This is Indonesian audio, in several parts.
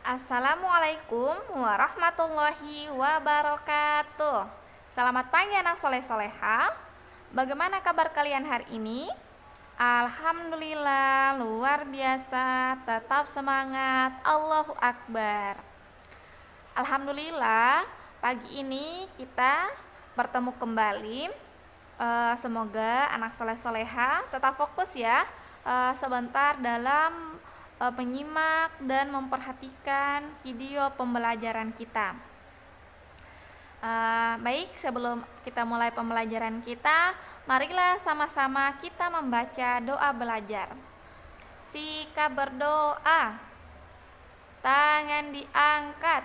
Assalamualaikum warahmatullahi wabarakatuh. Selamat pagi anak soleh-soleha. Bagaimana kabar kalian hari ini? Alhamdulillah luar biasa. Tetap semangat. Allahu Akbar. Alhamdulillah pagi ini kita bertemu kembali. Semoga anak soleh-soleha tetap fokus ya sebentar dalam menyimak dan memperhatikan video pembelajaran kita. Baik, sebelum kita mulai pembelajaran kita, marilah sama-sama kita membaca doa belajar. Sikap berdoa, tangan diangkat,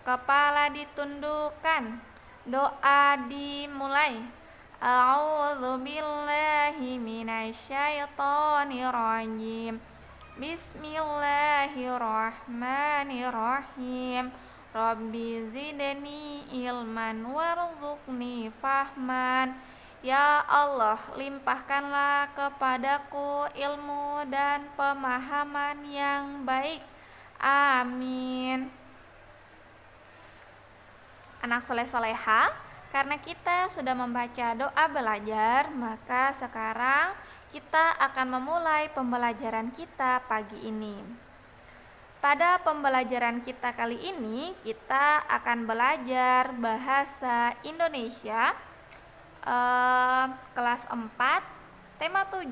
kepala ditundukkan, doa dimulai. A'udzu billahi minasyaitonir rajim. Bismillahirrahmanirrahim. Rabbi zidni ilman warzuqni fahman. Ya Allah, limpahkanlah kepadaku ilmu dan pemahaman yang baik. Amin. Anak soleh-soleha, karena kita sudah membaca doa belajar, maka sekarang kita akan memulai pembelajaran kita pagi ini. Pada pembelajaran kita kali ini, kita akan belajar bahasa Indonesia kelas 4, tema 7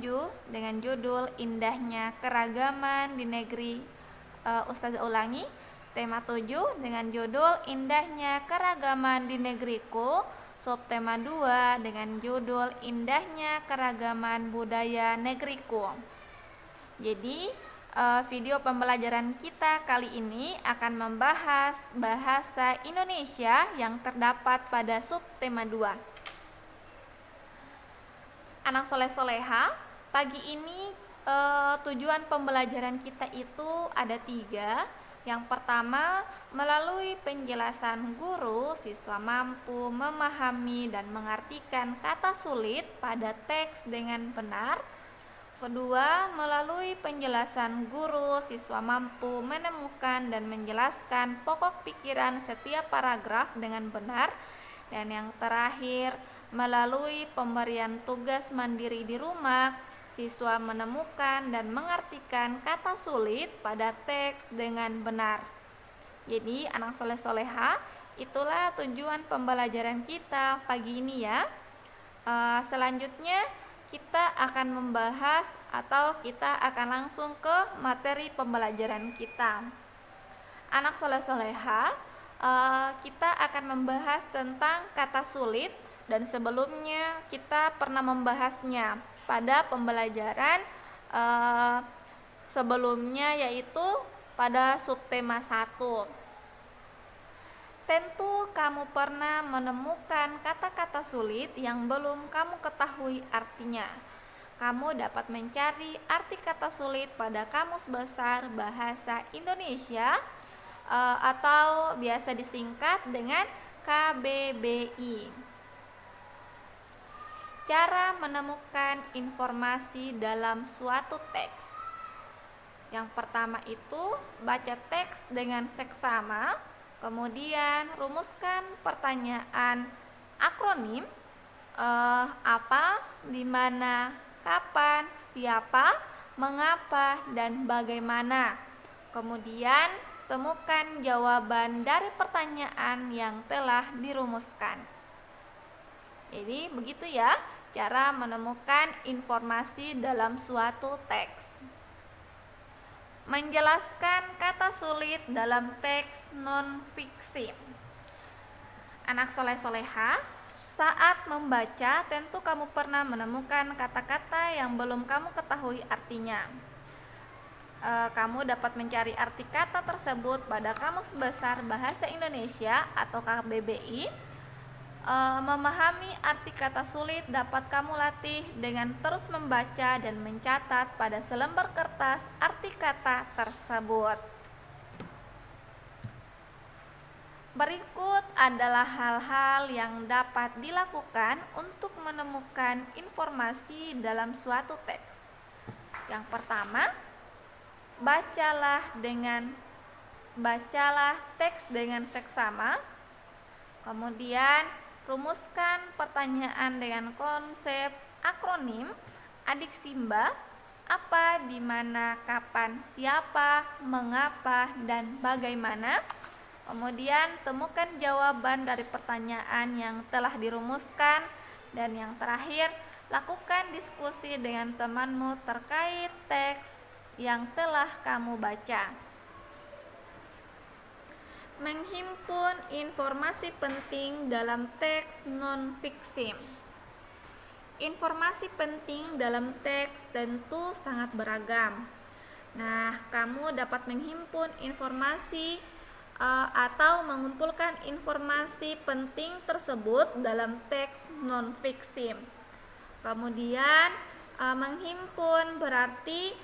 dengan judul Indahnya Keragaman di Negeri. Ustazah ulangi, tema 7 dengan judul Indahnya Keragaman di Negeriku. Subtema 2 dengan judul Indahnya Keragaman Budaya Negeriku. Jadi video pembelajaran kita kali ini akan membahas bahasa Indonesia yang terdapat pada subtema 2. Anak soleh-soleha, pagi ini tujuan pembelajaran kita itu ada 3. Yang pertama, melalui penjelasan guru, siswa mampu memahami dan mengartikan kata sulit pada teks dengan benar. Kedua, melalui penjelasan guru, siswa mampu menemukan dan menjelaskan pokok pikiran setiap paragraf dengan benar. Dan yang terakhir, melalui pemberian tugas mandiri di rumah, siswa menemukan dan mengartikan kata sulit pada teks dengan benar. Jadi anak soleh-soleha, itulah tujuan pembelajaran kita pagi ini ya. Selanjutnya kita akan membahas atau kita akan langsung ke materi pembelajaran kita. Anak soleh-soleha, kita akan membahas tentang kata sulit, dan sebelumnya kita pernah membahasnya pada pembelajaran sebelumnya, yaitu pada subtema 1. Tentu kamu pernah menemukan kata-kata sulit yang belum kamu ketahui artinya. Kamu dapat mencari arti kata sulit pada Kamus Besar Bahasa Indonesia atau biasa disingkat dengan KBBI. Cara menemukan informasi dalam suatu teks. Yang pertama itu baca teks dengan seksama, kemudian rumuskan pertanyaan akronim, apa, di mana, kapan, siapa, mengapa, dan bagaimana. Kemudian temukan jawaban dari pertanyaan yang telah dirumuskan. Jadi begitu ya cara menemukan informasi dalam suatu teks. Menjelaskan kata sulit dalam teks non-fiksi. Anak soleh-soleha, saat membaca tentu kamu pernah menemukan kata-kata yang belum kamu ketahui artinya. Kamu dapat mencari arti kata tersebut pada Kamus Besar Bahasa Indonesia atau KBBI. Memahami arti kata sulit dapat kamu latih dengan terus membaca dan mencatat pada selembar kertas arti kata tersebut. Berikut adalah hal-hal yang dapat dilakukan untuk menemukan informasi dalam suatu teks. Yang pertama, bacalah dengan bacalah teks dengan seksama. Kemudian rumuskan pertanyaan dengan konsep akronim adik Simba, apa, di mana, kapan, siapa, mengapa, dan bagaimana. Kemudian temukan jawaban dari pertanyaan yang telah dirumuskan. Dan yang terakhir, lakukan diskusi dengan temanmu terkait teks yang telah kamu baca. Menghimpun informasi penting dalam teks non-fiksi. Informasi penting dalam teks tentu sangat beragam. Nah, kamu dapat menghimpun informasi atau mengumpulkan informasi penting tersebut dalam teks non-fiksi. Kemudian menghimpun berarti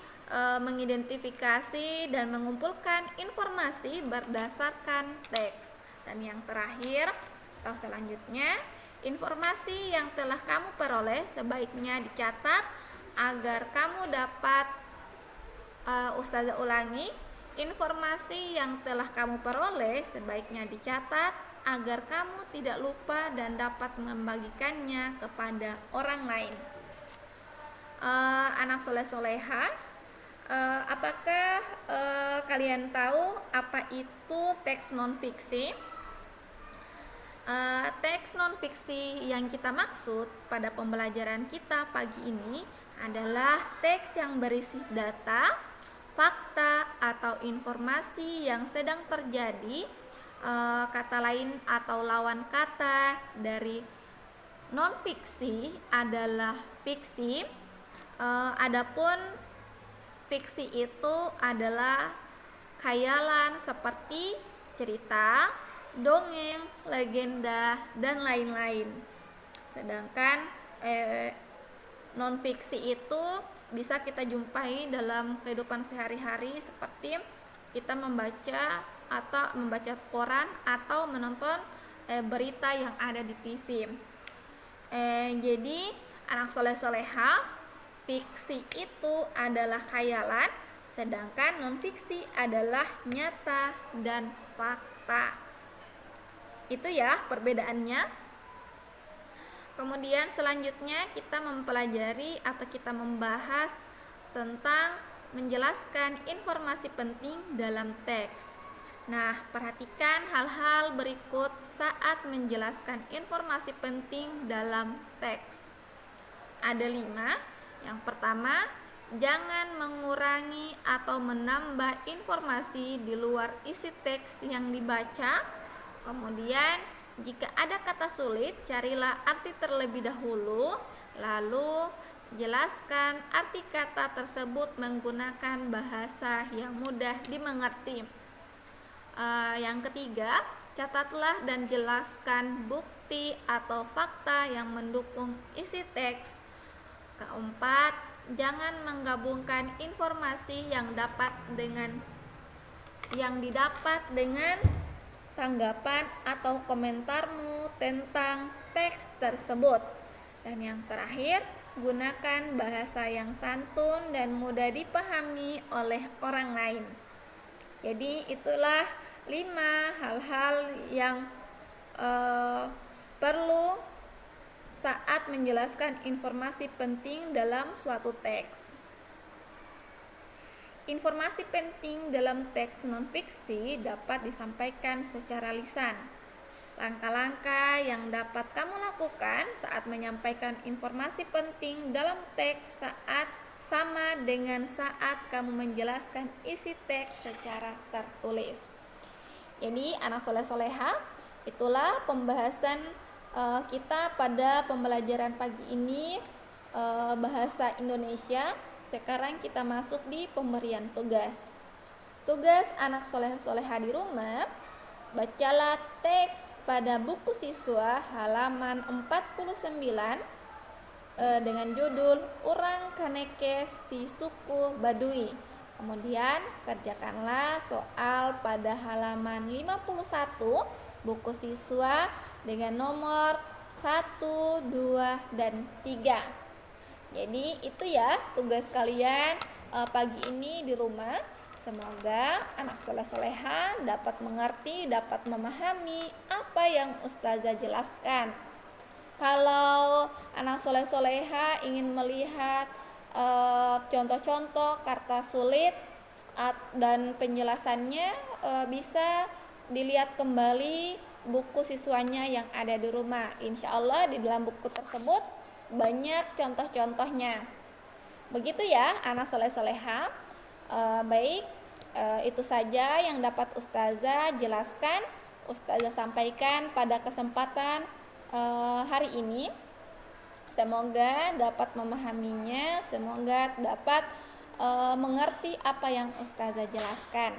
mengidentifikasi dan mengumpulkan informasi berdasarkan teks. Dan yang terakhir atau selanjutnya, informasi yang telah kamu peroleh sebaiknya dicatat agar kamu dapat Ustazah ulangi, informasi yang telah kamu peroleh sebaiknya dicatat agar kamu tidak lupa dan dapat membagikannya kepada orang lain. Anak soleh-soleha, apakah kalian tahu apa itu teks non-fiksi? Teks non-fiksi yang kita maksud pada pembelajaran kita pagi ini adalah teks yang berisi data, fakta, atau informasi yang sedang terjadi, kata lain atau lawan kata dari non-fiksi adalah fiksi. Adapun fiksi itu adalah khayalan seperti cerita, dongeng, legenda, dan lain-lain. Sedangkan non-fiksi itu bisa kita jumpai dalam kehidupan sehari-hari seperti kita membaca koran atau menonton berita yang ada di TV. Jadi anak soleh-soleha, fiksi itu adalah khayalan, sedangkan non-fiksi adalah nyata dan fakta. Itu ya perbedaannya. Kemudian selanjutnya kita mempelajari atau kita membahas tentang menjelaskan informasi penting dalam teks. Nah, perhatikan hal-hal berikut saat menjelaskan informasi penting dalam teks. Ada 5. Yang pertama, jangan mengurangi atau menambah informasi di luar isi teks yang dibaca. Kemudian, jika ada kata sulit, carilah arti terlebih dahulu, lalu jelaskan arti kata tersebut menggunakan bahasa yang mudah dimengerti. Yang ketiga, catatlah dan jelaskan bukti atau fakta yang mendukung isi teks. Keempat, jangan menggabungkan informasi yang didapat dengan tanggapan atau komentarmu tentang teks tersebut. Dan yang terakhir, gunakan bahasa yang santun dan mudah dipahami oleh orang lain. Jadi itulah 5 hal-hal yang perlu saat menjelaskan informasi penting dalam suatu teks. Informasi penting dalam teks non-fiksi dapat disampaikan secara lisan. Langkah-langkah yang dapat kamu lakukan saat menyampaikan informasi penting dalam teks sama dengan saat kamu menjelaskan isi teks secara tertulis. Jadi anak soleh-soleha, itulah pembahasan kita pada pembelajaran pagi ini bahasa Indonesia. Sekarang kita masuk di pemberian tugas. Tugas anak soleh-soleha di rumah, bacalah teks pada buku siswa halaman 49 dengan judul Urang Kaneke si Suku Baduy. Kemudian kerjakanlah soal pada halaman 51 buku siswa dengan nomor 1, 2, dan 3. Jadi itu ya tugas kalian pagi ini di rumah. Semoga anak soleh-soleha dapat mengerti, dapat memahami apa yang Ustazah jelaskan. Kalau anak soleh-soleha ingin melihat contoh-contoh kata sulit dan penjelasannya, bisa dilihat kembali buku siswanya yang ada di rumah. Insya Allah di dalam buku tersebut banyak contoh-contohnya. Begitu ya anak soleh-soleha. Baik, itu saja yang dapat Ustazah jelaskan, Ustazah sampaikan pada kesempatan hari ini. Semoga dapat memahaminya, semoga dapat mengerti apa yang Ustazah jelaskan.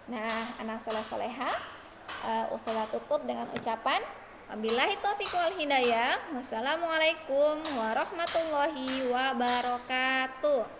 Nah, anak soleh-soleha, Ustazah tutup dengan ucapan wabillahi taufiq wal hidayah. Wassalamualaikum warahmatullahi wabarakatuh.